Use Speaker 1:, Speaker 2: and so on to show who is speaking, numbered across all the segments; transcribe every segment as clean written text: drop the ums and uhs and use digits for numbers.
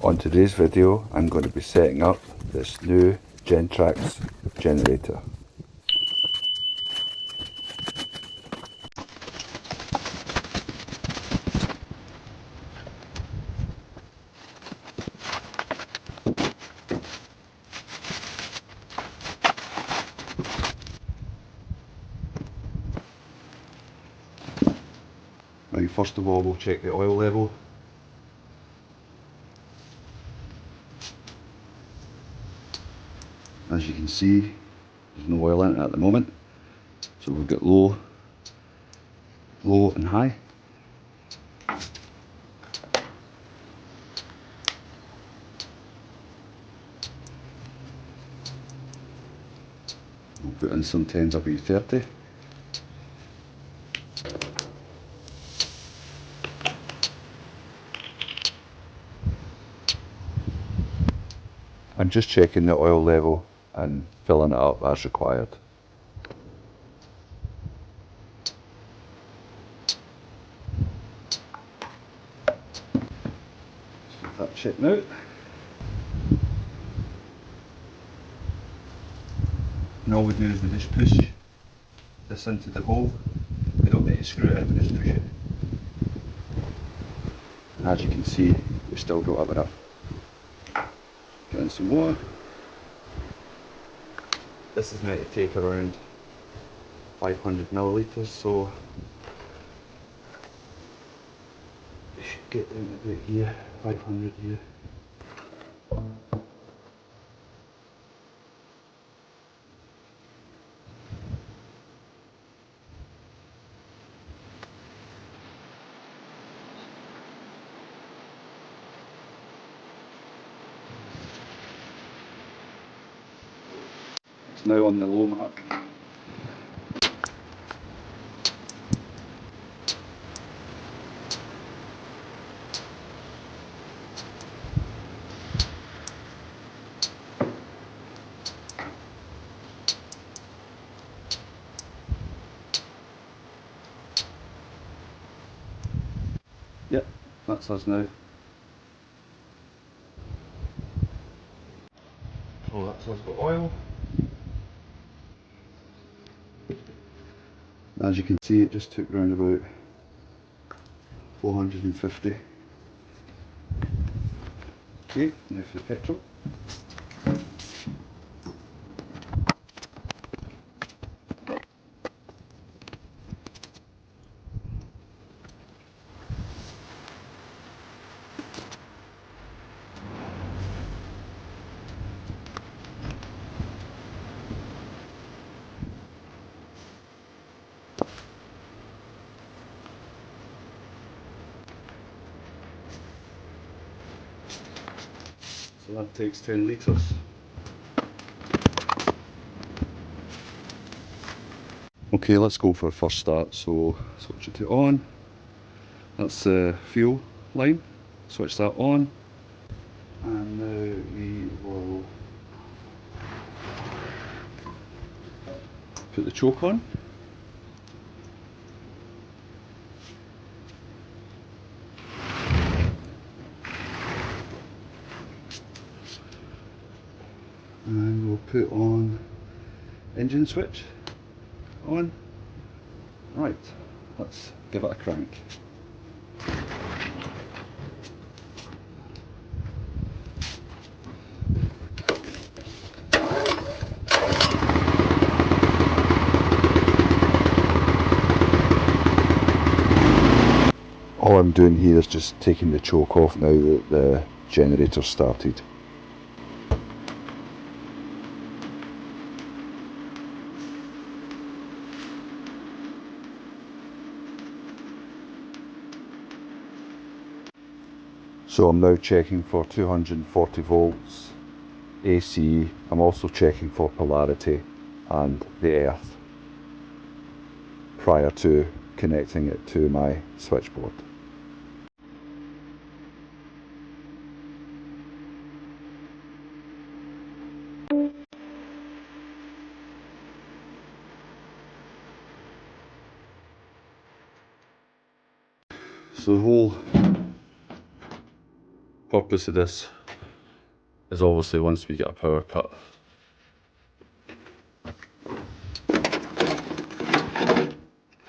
Speaker 1: On today's video, I'm going to be setting up this new Gentrax generator. Right, first of all we'll check the oil level. As you can see, there's no oil in it at the moment, so we've got low and high. We'll put in some 10W30. I'm just checking the oil level and filling it up as required. So that checked out. And all we do is we just push this into the hole. We don't need to screw it in, we just push it. And as you can see, we've still got a bit of. Get in some water. This is meant to take around 500 millilitres, so we should get down to about here, 500 here. It's now on the low mark. Yep, that's us now. So that's us got oil. As you can see, it just took around about 450. Okay, now for the petrol. So that takes 10 litres. Okay, let's go for a first start. So switch it to on. That's the fuel line. Switch that on. And now we will put the choke on. And we'll put on engine switch on. Right, let's give it a crank. All I'm doing here is just taking the choke off now that the generator started. So I'm now checking for 240 volts AC. I'm also checking for polarity and the earth prior to connecting it to my switchboard. So the whole purpose of this is obviously once we get a power cut.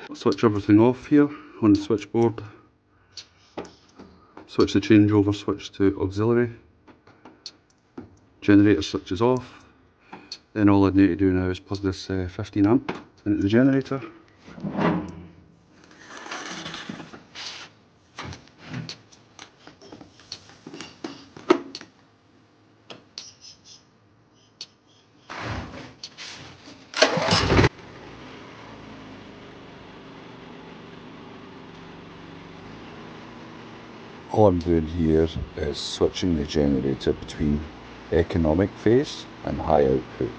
Speaker 1: I'll switch everything off here on the switchboard. Switch the changeover switch to auxiliary. Generator switch is off. Then all I need to do now is plug this 15 amp into the generator. All I'm doing here is switching the generator between economic phase and high output.